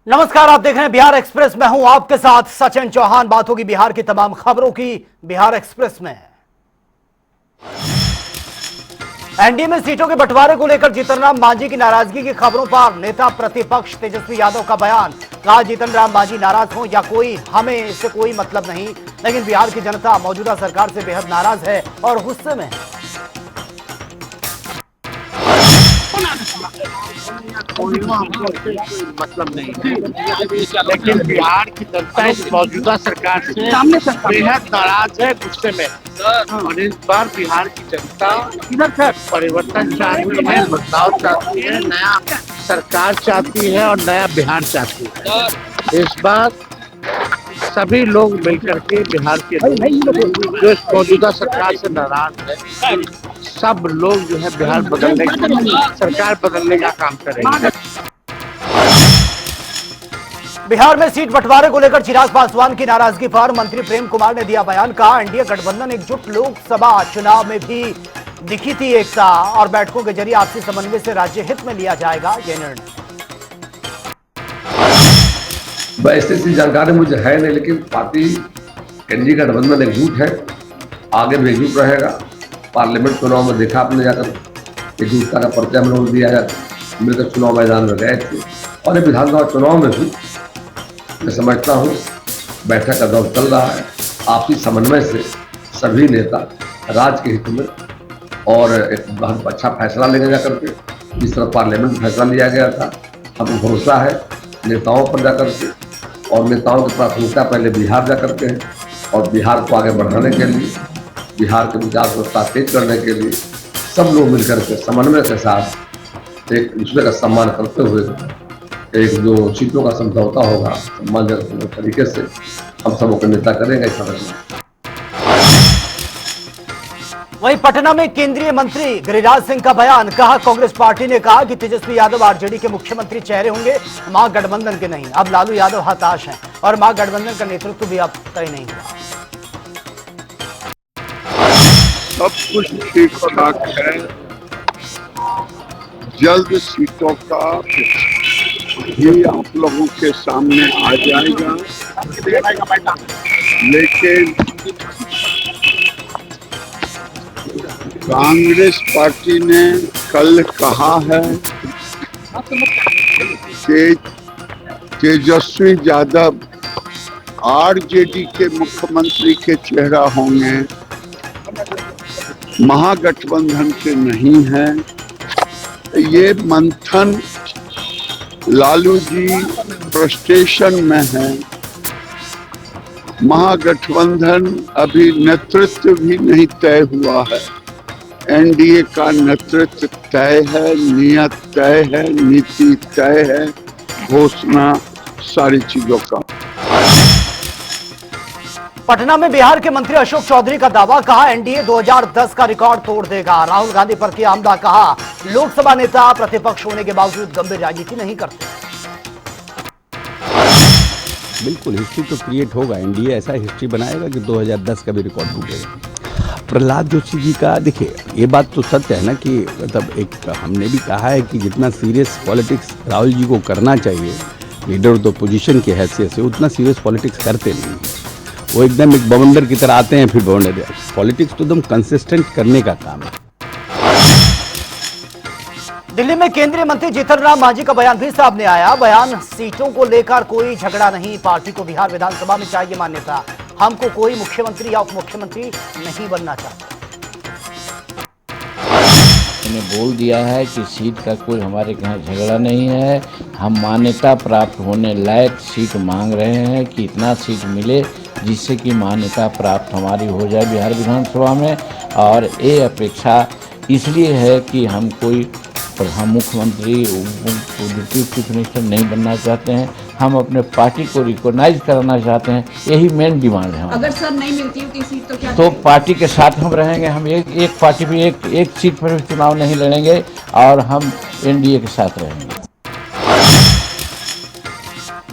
नमस्कार, आप देख रहे हैं बिहार एक्सप्रेस। मैं हूं आपके साथ सचिन चौहान। बात होगी बिहार की तमाम खबरों की बिहार एक्सप्रेस में। एनडीए में सीटों के बंटवारे को लेकर जीतन राम मांझी की नाराजगी की खबरों पर नेता प्रतिपक्ष तेजस्वी यादव का बयान। कहा, जीतन राम मांझी नाराज हो या कोई, हमें इससे कोई मतलब नहीं, लेकिन बिहार की जनता मौजूदा सरकार से बेहद नाराज है और गुस्से में है। कोई मतलब नहीं है, लेकिन बिहार की जनता इस मौजूदा सरकार से बेहद नाराज है, गुस्से में। और इस बार बिहार की जनता परिवर्तन चाहती है, बदलाव चाहती है, नया सरकार चाहती है और नया बिहार चाहती है। इस बार सभी लोग मिलकर के बिहार के जो इस मौजूदा सरकार से नाराज है, सब लोग जो है बिहार बदलने सरकार बदलने का काम करेंगे। बिहार में सीट बंटवारे को लेकर चिराग पासवान की नाराजगी पर मंत्री प्रेम कुमार ने दिया बयान। कहा, एनडीए गठबंधन एकजुट लोकसभा चुनाव में भी दिखी थी एकता और बैठकों के जरिए आपसी समन्वय से राज्य हित में लिया जाएगा यह निर्णय। ऐसी जानकारी मुझे है नहीं, लेकिन पार्टी एनडीए गठबंधन एकजुट है, आगे भी एकजुट रहेगा। पार्लियामेंट चुनाव में देखा आपने जाकर एकजुटता का परिचय हम लोग दिया जाता, मिलकर चुनाव मैदान में गए थे। और ये विधानसभा चुनाव में भी मैं समझता हूँ बैठक का दौर चल रहा है, आपसी समन्वय से सभी नेता राज्य के हित में और एक बहुत अच्छा फैसला लेने जाकर के, जिस तरह पार्लियामेंट में फैसला लिया गया था, हमको भरोसा है नेताओं पर जाकर के, और नेताओं की प्राथमिकता पहले बिहार जाकर के है, और बिहार को आगे बढ़ाने के लिए, बिहार के विकास को तेज करने के लिए सब लोग मिलकर के समन्वय के साथ एक दूसरे का सम्मान करते हुए एक जो सीटों का समझौता होगा सम्मानजनक तरीके से हम सबों के नेता करेंगे इस सदन में। वहीं पटना में केंद्रीय मंत्री गिरिराज सिंह का बयान। कहा, कांग्रेस पार्टी ने कहा कि तेजस्वी यादव आरजेडी के मुख्यमंत्री चेहरे होंगे, महागठबंधन के नहीं। अब लालू यादव हताश हैं और महागठबंधन का नेतृत्व भी अब तय नहीं हुआ। सब कुछ ठीक ठाक है, जल्द सीटों का भी आप लोगों के सामने आ जाएगा, लेकिन कांग्रेस पार्टी ने कल कहा है कि तेजस्वी यादव आरजेडी के मुख्यमंत्री के चेहरा होंगे, महागठबंधन के नहीं है। ये मंथन लालू जी फ्रस्ट्रेशन में है। महागठबंधन अभी नेतृत्व भी नहीं तय हुआ है, एनडीए का नेतृत्व तय है, नियत तय है, नीति तय है, घोषणा सारी चीजों का। पटना में बिहार के मंत्री अशोक चौधरी का दावा। कहा, एनडीए 2010 का रिकॉर्ड तोड़ देगा। राहुल गांधी पर किया हमला। कहा, लोकसभा नेता प्रतिपक्ष होने के बावजूद गंभीर राजनीति नहीं करते। बिल्कुल हिस्ट्री तो क्रिएट होगा, एनडीए ऐसा हिस्ट्री बनाएगा कि 2010 का भी रिकॉर्ड टूटेगा। प्रहलाद जोशी जी का, देखिए ये बात तो सत्य है ना कि मतलब एक हमने भी कहा है कि जितना सीरियस पॉलिटिक्स राहुल जी को करना चाहिए लीडर ऑफ द पोजीशन की हैसियत से, उतना सीरियस पॉलिटिक्स करते नहीं। वो एकदम एक बवंडर की तरह आते हैं, फिर बवंडर। पॉलिटिक्स तो एकदम कंसिस्टेंट करने का काम है। दिल्ली में केंद्रीय मंत्री जीतन राम मांझी का बयान भी सामने आया। बयान, सीटों को लेकर कोई झगड़ा नहीं, पार्टी को बिहार विधानसभा में चाहिए मान्यता, हमको कोई मुख्यमंत्री या उप मुख्यमंत्री नहीं बनना चाहता। मैंने बोल दिया है कि सीट का कोई हमारे यहाँ झगड़ा नहीं है, हम मान्यता प्राप्त होने लायक सीट मांग रहे हैं कि इतना सीट मिले जिससे कि मान्यता प्राप्त हमारी हो जाए बिहार विधानसभा में। और ये अपेक्षा इसलिए है कि हम कोई प्रधान मुख्यमंत्री डिप्टी चीफ मिनिस्टर नहीं बनना चाहते हैं, हम अपने पार्टी को रिकॉग्नाइज कराना चाहते हैं, यही मेन डिमांड है। अगर सर नहीं मिलती है सीट तो क्या तो पार्टी के साथ हम रहेंगे, हम एक पार्टी भी एक सीट पर भी चुनाव नहीं लड़ेंगे और हम एनडीए के साथ रहेंगे।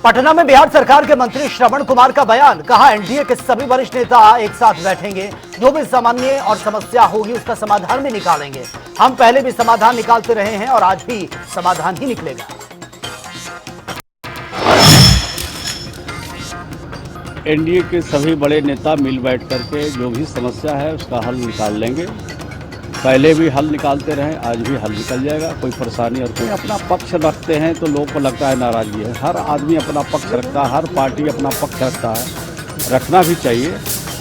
पटना में बिहार सरकार के मंत्री श्रवण कुमार का बयान। कहा, एनडीए के सभी वरिष्ठ नेता एक साथ बैठेंगे, जो भी सामान्य और समस्या होगी उसका समाधान भी निकालेंगे। हम पहले भी समाधान निकालते रहे हैं और आज भी समाधान ही निकलेगा। एनडीए के सभी बड़े नेता मिल बैठ करके जो भी समस्या है उसका हल निकाल लेंगे। पहले भी हल निकालते रहे, आज भी हल निकल जाएगा। कोई परेशानी और कोई अपना पक्ष रखते हैं तो लोगों को लगता है नाराज़गी है। हर आदमी अपना पक्ष रखता है, हर पार्टी अपना पक्ष रखता है, रखना भी चाहिए।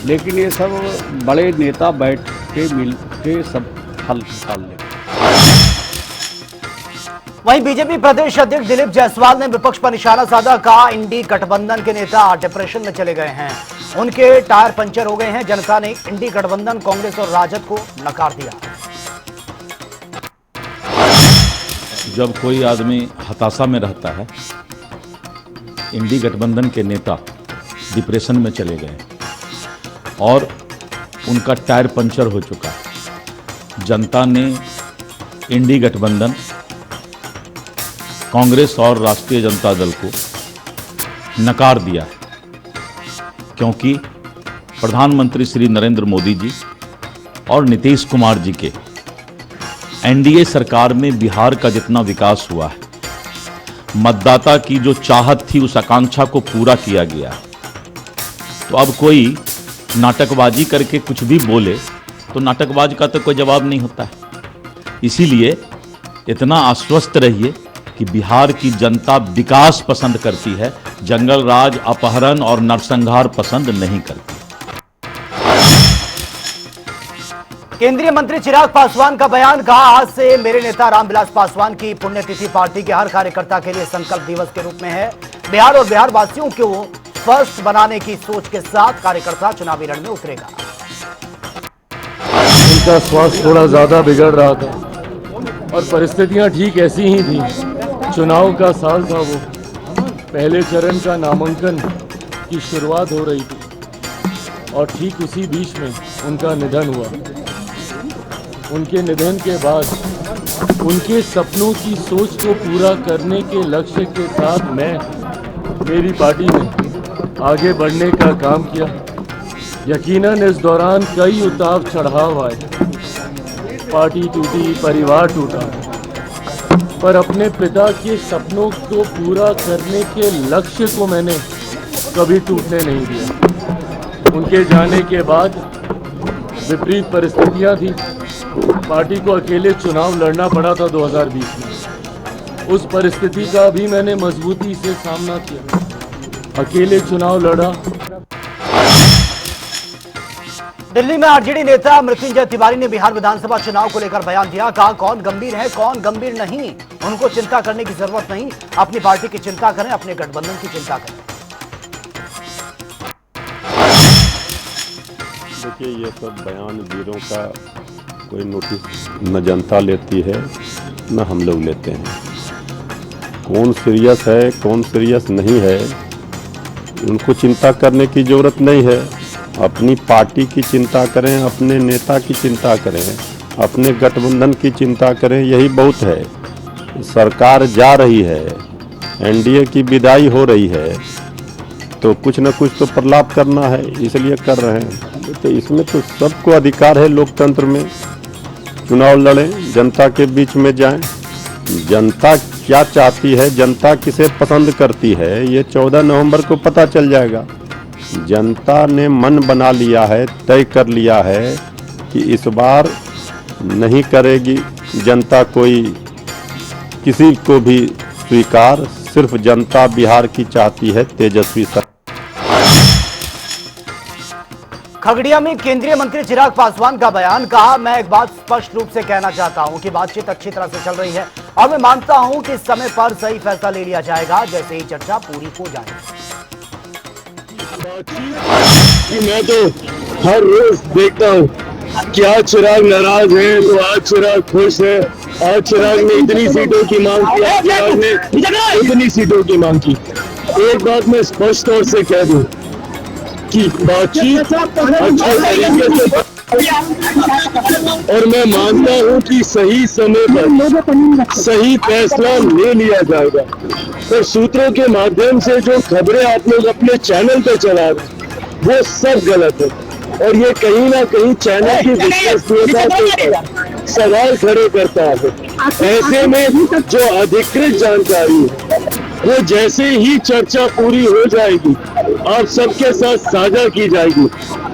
लेकिन ये सब बड़े नेता बैठ के मिल के सब हल निकाल लेंगे। वहीं बीजेपी प्रदेश अध्यक्ष दिलीप जायसवाल ने विपक्ष पर निशाना साधा, कहा इंडी गठबंधन के नेता डिप्रेशन में चले गए हैं, उनके टायर पंचर हो गए हैं। जनता ने इंडी गठबंधन कांग्रेस और राजद को नकार दिया। जब कोई आदमी हताशा में रहता है, इंडी गठबंधन के नेता डिप्रेशन में चले गए और उनका टायर पंचर हो चुका है। जनता ने इंडी गठबंधन कांग्रेस और राष्ट्रीय जनता दल को नकार दिया है, क्योंकि प्रधानमंत्री श्री नरेंद्र मोदी जी और नीतीश कुमार जी के एनडीए सरकार में बिहार का जितना विकास हुआ है, मतदाता की जो चाहत थी उस आकांक्षा को पूरा किया गया है। तो अब कोई नाटकबाजी करके कुछ भी बोले तो नाटकबाज का तो कोई जवाब नहीं होता है। इसीलिए इतना आश्वस्त रहिए कि बिहार की जनता विकास पसंद करती है, जंगल राज, अपहरण और नरसंहार पसंद नहीं करती। केंद्रीय मंत्री चिराग पासवान का बयान, कहा आज से मेरे नेता रामविलास पासवान की पुण्यतिथि पार्टी के हर कार्यकर्ता के लिए संकल्प दिवस के रूप में है। बिहार और बिहार वासियों को स्वस्थ बनाने की सोच के साथ कार्यकर्ता चुनावी रण में उतरेगा। उनका स्वास्थ्य थोड़ा ज्यादा बिगड़ रहा था और परिस्थितियां ठीक ऐसी ही थी। चुनाव का साल था, वो पहले चरण का नामांकन की शुरुआत हो रही थी और ठीक उसी बीच में उनका निधन हुआ। उनके निधन के बाद उनके सपनों की सोच को पूरा करने के लक्ष्य के साथ मैं मेरी पार्टी ने आगे बढ़ने का काम किया। यकीनन इस दौरान कई उतार चढ़ाव आए, पार्टी टूटी, परिवार टूटा, पर अपने पिता के सपनों को पूरा करने के लक्ष्य को मैंने कभी टूटने नहीं दिया। उनके जाने के बाद विपरीत परिस्थितियां थी, पार्टी को अकेले चुनाव लड़ना पड़ा था 2020 में। उस परिस्थिति का भी मैंने मजबूती से सामना किया, अकेले चुनाव लड़ा। दिल्ली में आरजेडी नेता मृत्युंजय तिवारी ने बिहार विधानसभा चुनाव को लेकर बयान दिया, कहा कौन गंभीर है कौन गंभीर नहीं, उनको चिंता करने की जरूरत नहीं, अपनी पार्टी की चिंता करें, अपने गठबंधन की चिंता करें। देखिए, ये सब बयान वीरों का कोई नोटिस न जनता लेती है न हम लोग लेते हैं। कौन सीरियस है कौन सीरियस नहीं है, उनको चिंता करने की जरूरत नहीं है। अपनी पार्टी की चिंता करें, अपने नेता की चिंता करें, अपने गठबंधन की चिंता करें, यही बहुत है। सरकार जा रही है, एनडीए की विदाई हो रही है, तो कुछ न कुछ तो प्रलाप करना है, इसलिए कर रहे हैं। तो इसमें तो सबको अधिकार है, लोकतंत्र में चुनाव लड़ें, जनता के बीच में जाएं। जनता क्या चाहती है, जनता किसे पसंद करती है, ये 14 नवंबर को पता चल जाएगा। जनता ने मन बना लिया है, तय कर लिया है कि इस बार नहीं करेगी जनता कोई किसी को भी स्वीकार, सिर्फ जनता बिहार की चाहती है तेजस्वी सरकार। खगड़िया में केंद्रीय मंत्री चिराग पासवान का बयान, कहा मैं एक बात स्पष्ट रूप से कहना चाहता हूं कि बातचीत अच्छी तरह से चल रही है और मैं मानता हूं कि समय पर सही फैसला ले लिया जाएगा जैसे ही चर्चा पूरी हो जाए। मैं तो हर रोज देखता हूँ क्या चिराग नाराज है तो आज चिराग खुश है। आज चिराग ने इतनी सीटों की मांग की, चिराग ने इतनी सीटों की मांग की। एक बात मैं स्पष्ट तौर से कह दूं कि बातचीत अच्छे तरीके से, और मैं मानता हूं कि सही समय पर सही फैसला ले लिया जाएगा। और सूत्रों के माध्यम से जो खबरें आप लोग अपने चैनल पे चला रहे वो सब गलत है और ये कहीं ना कहीं चैनल की विश्वसनीयता पे सवाल खड़े करता है। ऐसे में जो अधिकृत जानकारी है, वो जैसे ही चर्चा पूरी हो जाएगी और सबके साथ साझा की जाएगी,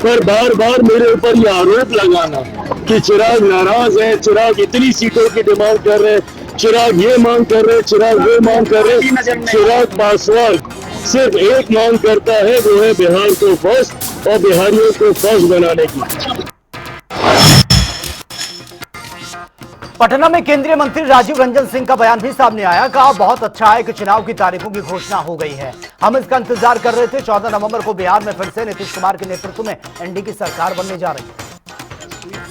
पर बार बार मेरे ऊपर ये आरोप लगाना कि चिराग नाराज है, चिराग इतनी सीटों की डिमांड कर रहे हैं, चिराग ये मांग कर रहे हैं, चिराग वो मांग कर रहे हैं। चिराग पासवान सिर्फ एक मांग करता है, वो है बिहार को फर्स्ट और बिहारियों को फर्स्ट बनाने की। पटना में केंद्रीय मंत्री राजीव रंजन सिंह का बयान भी सामने आया। कहा बहुत अच्छा है कि चुनाव की तारीखों की घोषणा हो गई है, हम इसका इंतजार कर रहे थे। 14 नवंबर को बिहार में फिर से नीतीश कुमार के नेतृत्व में एनडीए की सरकार बनने जा रही है।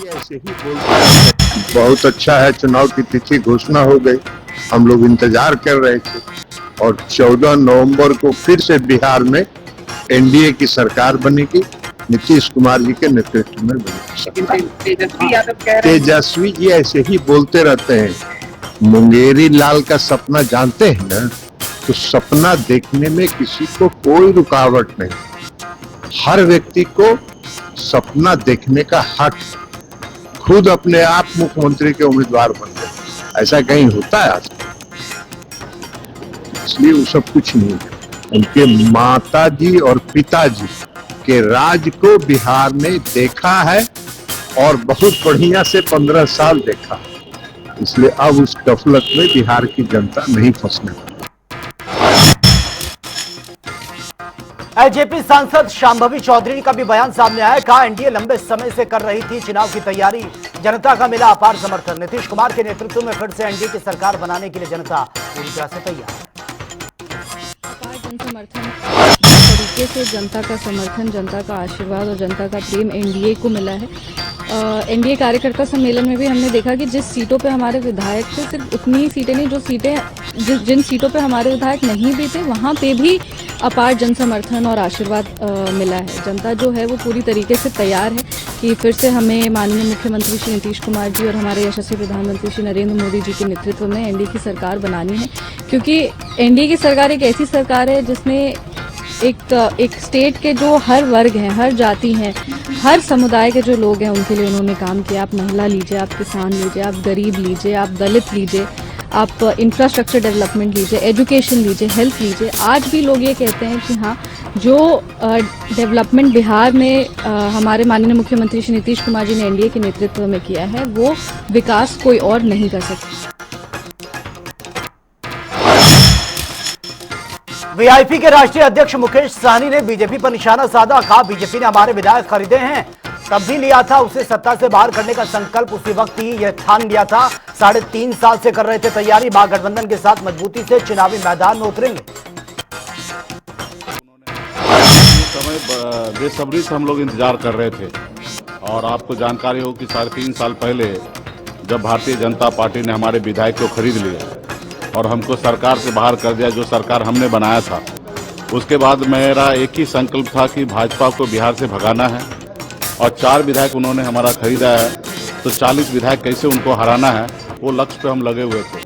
ऐसे ही बोलते बहुत अच्छा है, चुनाव की तिथि घोषणा हो गई, हम लोग इंतजार कर रहे थे और 14 नवंबर को फिर से बिहार में एनडीए की सरकार बनेगी, नीतीश कुमार जी के नेतृत्व में बनेगी। तेजस्वी जी ऐसे ही बोलते रहते हैं। मुंगेरी लाल का सपना जानते हैं ना, तो सपना देखने में किसी को कोई रुकावट नहीं। हर व्यक्ति को सपना देखने का हक, खुद अपने आप मुख्यमंत्री के उम्मीदवार बन गए, ऐसा कहीं होता है आज? इसलिए वो सब कुछ नहीं है। उनके माताजी और पिताजी के राज को बिहार ने देखा है और बहुत बढ़िया से 15 साल देखा, इसलिए अब उस गफलत में बिहार की जनता नहीं फंसने वाली। एलजेपी सांसद शांभवी चौधरी का भी बयान सामने आया। कहा एनडीए लंबे समय से कर रही थी चुनाव की तैयारी, जनता का मिला अपार समर्थन। नीतीश कुमार के नेतृत्व में फिर से एनडीए की सरकार बनाने के लिए जनता पूरी तरह से तैयार है। समर्थन तरीके से जनता का समर्थन, जनता का आशीर्वाद और जनता का प्रेम एनडीए को मिला है। एनडीए कार्यकर्ता सम्मेलन में भी हमने देखा कि जिस सीटों पे हमारे विधायक थे, सिर्फ उतनी ही सीटें नहीं, जो सीटें जिन सीटों पे हमारे विधायक नहीं भी थे, वहाँ पे भी अपार जन समर्थन और आशीर्वाद मिला है। जनता जो है वो पूरी तरीके से तैयार है कि फिर से हमें माननीय मुख्यमंत्री श्री नीतीश कुमार जी और हमारे यशस्वी प्रधानमंत्री श्री नरेंद्र मोदी जी के नेतृत्व में एनडीए की सरकार बनानी है। क्योंकि एनडीए की सरकार एक ऐसी सरकार है जिसने एक स्टेट के जो हर वर्ग हैं, हर जाति हैं, हर समुदाय के जो लोग हैं, उनके लिए उन्होंने काम किया। आप महिला लीजिए, आप किसान लीजिए, आप गरीब लीजिए, आप दलित लीजिए, आप इंफ्रास्ट्रक्चर डेवलपमेंट लीजिए, एजुकेशन लीजिए, हेल्थ लीजिए। आज भी लोग ये कहते हैं कि हाँ, जो डेवलपमेंट बिहार में हमारे माननीय मुख्यमंत्री श्री नीतीश कुमार जी ने एनडीए के नेतृत्व में किया है, वो विकास कोई और नहीं कर सकता। वीआईपी के राष्ट्रीय अध्यक्ष मुकेश सहनी ने बीजेपी पर निशाना साधा। कहा बीजेपी ने हमारे विधायक खरीदे हैं, तब भी लिया था, उसे सत्ता से बाहर करने का संकल्प उसी वक्त ही यह ठान लिया था। 3.5 साल से कर रहे थे तैयारी, महागठबंधन के साथ मजबूती से चुनावी मैदान में उतरेंगे। समय बेसब्री से हम लोग इंतजार कर रहे थे और आपको जानकारी हो कि 3.5 साल पहले जब भारतीय जनता पार्टी ने हमारे विधायक को खरीद लिया और हमको सरकार से बाहर कर दिया, जो सरकार हमने बनाया था, उसके बाद मेरा एक ही संकल्प था कि भाजपा को बिहार से भगाना है और 4 विधायक उन्होंने हमारा खरीदा है, तो 40 विधायक कैसे उनको हराना है, वो लक्ष्य पे हम लगे हुए थे।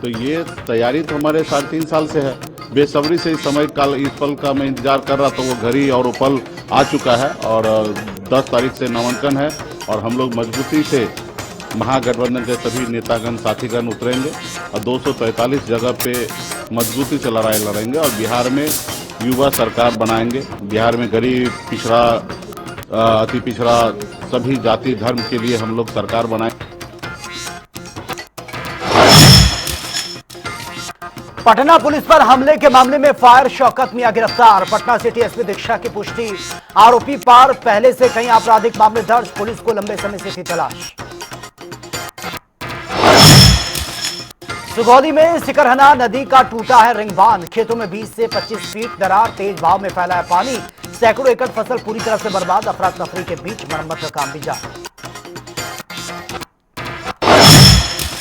तो ये तैयारी तो हमारे 3.5 साल से है। बेसब्री से इस समय काल इस पल का मैं इंतजार कर रहा, तो वो घड़ी और वो पल आ चुका है और 10 तारीख से नामांकन है और हम लोग मजबूती से महागठबंधन के सभी नेतागण साथीगण उतरेंगे और 243 जगह पे मजबूती से लड़ाई लड़ेंगे और बिहार में युवा सरकार बनाएंगे। बिहार में गरीब, पिछड़ा, अति पिछड़ा, सभी जाति धर्म के लिए हम लोग सरकार बनाएंगे। पटना पुलिस पर हमले के मामले में फायर शौकत मियां गिरफ्तार। पटना सिटी एसपी दीक्षा की पुष्टि। आरोपी पर पहले से कई आपराधिक मामले दर्ज, पुलिस को लंबे समय से थी तलाश। सुगौली में सिकरहना नदी का टूटा है रिंग बांध, खेतों में 20 से 25 फीट दरार, तेज बहाव में फैला है पानी, सैकड़ों एकड़ फसल पूरी तरह से बर्बाद। अफरा तफरी के बीच मरम्मत का काम भी जारी।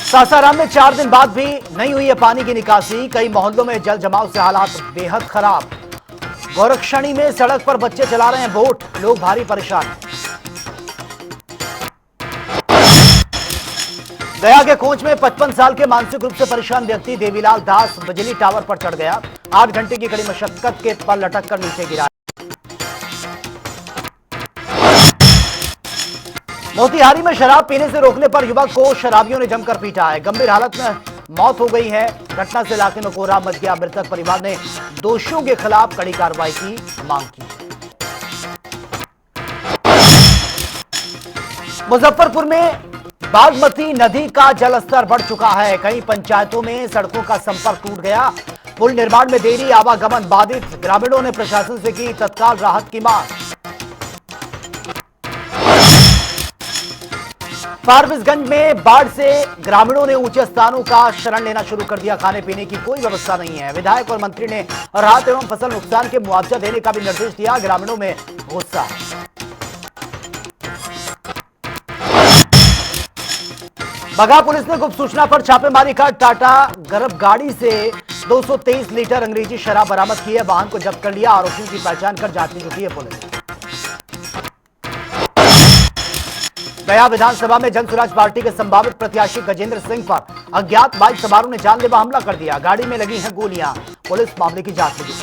सासाराम में 4 दिन बाद भी नहीं हुई है पानी की निकासी, कई मोहल्लों में जल जमाव से हालात बेहद खराब। गोरक्षणी में सड़क पर बच्चे चला रहे हैं बोट, लोग भारी परेशान। गया के कोच में 55 साल के मानसिक रूप से परेशान व्यक्ति देवीलाल दास बिजली टावर पर चढ़ गया, 8 घंटे की कड़ी मशक्कत के पर लटक कर नीचे गिरा। मोतिहारी में शराब पीने से रोकने पर युवक को शराबियों ने जमकर पीटा है, गंभीर हालत में मौत हो गई है। घटना से इलाके में कोहराम मच गया। मृतक परिवार ने दोषियों के खिलाफ कड़ी कार्रवाई की मांग की। मुजफ्फरपुर में बागमती नदी का जलस्तर बढ़ चुका है। कई पंचायतों में सड़कों का संपर्क टूट गया। पुल निर्माण में देरी, आवागमन बाधित। ग्रामीणों ने प्रशासन से की तत्काल राहत की मांग। फारबिसगंज में बाढ़ से ग्रामीणों ने ऊंचे स्थानों का शरण लेना शुरू कर दिया। खाने पीने की कोई व्यवस्था नहीं है। विधायक और मंत्री ने राहत एवं फसल नुकसान के मुआवजा देने का भी निर्देश दिया। ग्रामीणों में गुस्सा। बगहा पुलिस ने गुप्त सूचना पर छापेमारी कर टाटा गर्भ गाड़ी से 223 लीटर अंग्रेजी शराब बरामद की है। वाहन को जब्त कर लिया। आरोपियों की पहचान कर जांच में जुटी है पुलिस। गया विधानसभा में जनसुराज पार्टी के संभावित प्रत्याशी गजेंद्र सिंह पर अज्ञात बाइक सवारों ने जानलेवा हमला कर दिया। गाड़ी में लगी हैं गोलियां। पुलिस मामले की जांच में जुटी।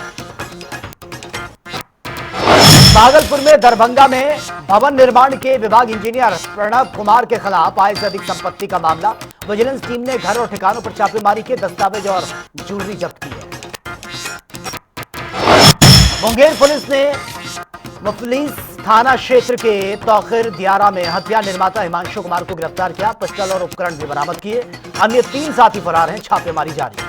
भागलपुर में दरभंगा में भवन निर्माण के विभाग इंजीनियर प्रणव कुमार के खिलाफ आय से अधिक संपत्ति का मामला। विजिलेंस टीम ने घर और ठिकानों पर छापेमारी के दस्तावेज और ज्वेलरी जब्त की है। मुंगेर पुलिस ने मुफलिस थाना क्षेत्र के तौखिर दियारा में हथियार निर्माता हिमांशु कुमार को गिरफ्तार किया। पिस्टल और उपकरण भी बरामद किए। अन्य 3 साथी फरार हैं। छापेमारी जारी है।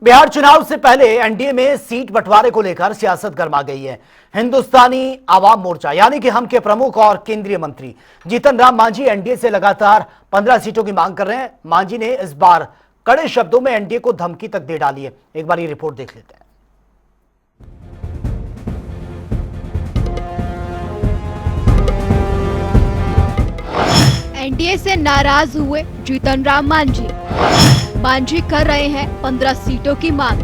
बिहार चुनाव से पहले एनडीए में सीट बंटवारे को लेकर सियासत गर्मा गई है। हिंदुस्तानी आवाम मोर्चा यानी कि हम के प्रमुख और केंद्रीय मंत्री जीतन राम मांझी एनडीए से लगातार 15 सीटों की मांग कर रहे हैं। मांझी ने इस बार कड़े शब्दों में एनडीए को धमकी तक दे डाली है। एक बार ये रिपोर्ट देख लेते हैं। एनडीए से नाराज हुए जीतन राम मांझी। मांझी कर रहे हैं 15 सीटों की मांग।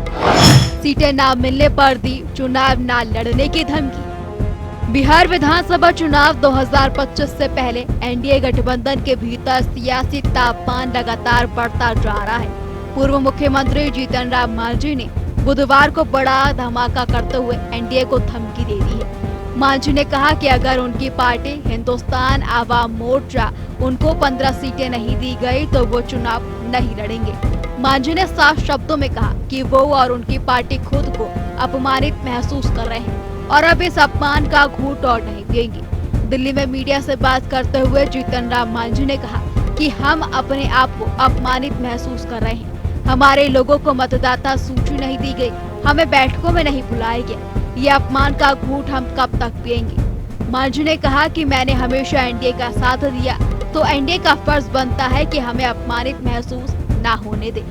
सीटें ना मिलने पर दी चुनाव ना लड़ने की धमकी। बिहार विधानसभा चुनाव 2025 से पहले एनडीए गठबंधन के भीतर सियासी तापमान लगातार बढ़ता जा रहा है। पूर्व मुख्यमंत्री जीतन राम मांझी ने बुधवार को बड़ा धमाका करते हुए एनडीए को धमकी दे दी है। मांझी ने कहा कि अगर उनकी पार्टी हिंदुस्तान आवाम मोर्चा उनको 15 सीटें नहीं दी गई तो वो चुनाव नहीं लड़ेंगे। मांझी ने साफ शब्दों में कहा कि वो और उनकी पार्टी खुद को अपमानित महसूस कर रहे हैं और अब इस अपमान का घूंट और नहीं पिएंगे। दिल्ली में मीडिया से बात करते हुए जीतन राम मांझी ने कहा कि हम अपने आप को अपमानित महसूस कर रहे हैं। हमारे लोगों को मतदाता सूची नहीं दी गई, हमें बैठकों में नहीं बुलाया गया। ये अपमान का घूंट हम कब तक पिएंगे। मांझी ने कहा कि मैंने हमेशा एनडीए का साथ दिया तो एनडीए का फर्ज बनता है कि हमें अपमानित महसूस ना होने दे।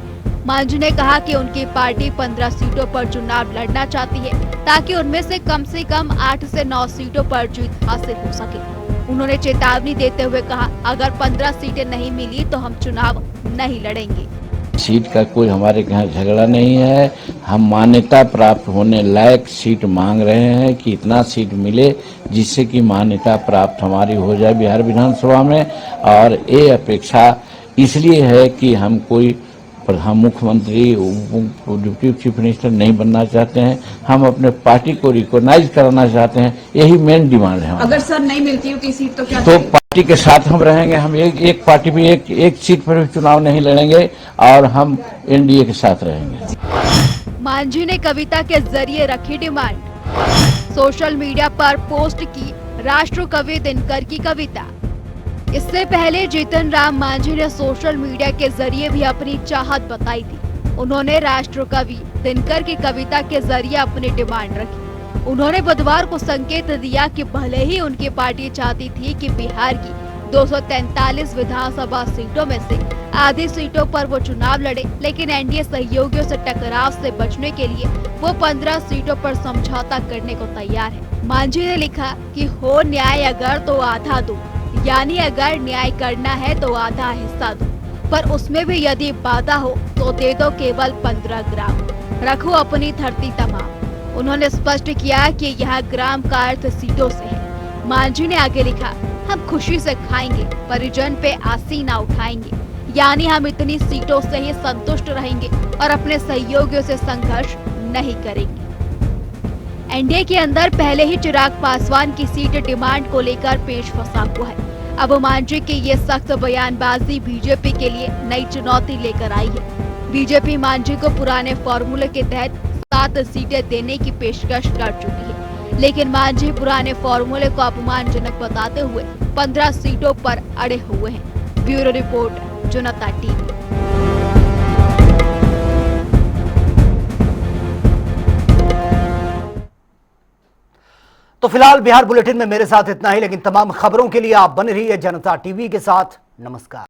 मांझी ने कहा कि उनकी पार्टी 15 सीटों पर चुनाव लड़ना चाहती है ताकि उनमें से कम 8 से 9 सीटों पर जीत हासिल हो सके। उन्होंने चेतावनी देते हुए कहा अगर 15 सीटें नहीं मिली तो हम चुनाव नहीं लड़ेंगे। सीट का कोई हमारे यहाँ झगड़ा नहीं है। हम मान्यता प्राप्त होने लायक सीट मांग रहे हैं कि इतना सीट मिले जिससे कि मान्यता प्राप्त हमारी हो जाए बिहार विधानसभा में। और ये अपेक्षा इसलिए है कि हम कोई मुख्यमंत्री डिप्टी चीफ मिनिस्टर नहीं बनना चाहते हैं। हम अपने पार्टी को रिकॉग्नाइज कराना चाहते हैं। यही मेन डिमांड है। अगर सर नहीं मिलती होती सीट तो क्या तो पार्टी के साथ हम रहेंगे। हम एक पार्टी भी एक सीट पर भी चुनाव नहीं लड़ेंगे और हम एनडीए के साथ रहेंगे। मांझी ने कविता के जरिए रखी डिमांड। सोशल मीडिया पर पोस्ट की राष्ट्र कवि दिनकर की कविता। इससे पहले जीतन राम मांझी ने सोशल मीडिया के जरिए भी अपनी चाहत बताई थी। उन्होंने राष्ट्र कवि दिनकर की कविता के जरिए अपनी डिमांड रखी। उन्होंने बुधवार को संकेत दिया कि भले ही उनकी पार्टी चाहती थी कि बिहार की 243 विधानसभा सीटों में से आधी सीटों पर वो चुनाव लड़े, लेकिन एनडीए सहयोगियों से टकराव से बचने के लिए वो 15 सीटों पर समझौता करने को तैयार है। मांझी ने लिखा कि हो न्याय अगर तो आधा दो, यानी अगर न्याय करना है तो आधा हिस्सा दो, पर उसमें भी यदि बाधा हो तो दे दो केवल 15 ग्राम, रखो अपनी धरती तमाम। उन्होंने स्पष्ट किया कि यह ग्राम का अर्थ सीटों से है। मांझी ने आगे लिखा, हम खुशी से खाएंगे, परिजन पे आसी ना उठाएंगे, यानी हम इतनी सीटों से ही संतुष्ट रहेंगे और अपने सहयोगियों से संघर्ष नहीं करेंगे। एनडीए के अंदर पहले ही चिराग पासवान की सीट डिमांड को लेकर पेश फंसा हुआ है। अब मांझी की ये सख्त बयानबाजी बीजेपी के लिए नई चुनौती लेकर आई है। बीजेपी मांझी को पुराने फॉर्मूले के तहत 7 सीटें देने की पेशकश कर चुकी है, लेकिन मांझी पुराने फॉर्मूले को अपमानजनक बताते हुए 15 सीटों पर अड़े हुए हैं। ब्यूरो रिपोर्ट, जनता टीवी। तो फिलहाल बिहार बुलेटिन में मेरे साथ इतना ही, लेकिन तमाम खबरों के लिए आप बने रहिए जनता टीवी के साथ। नमस्कार।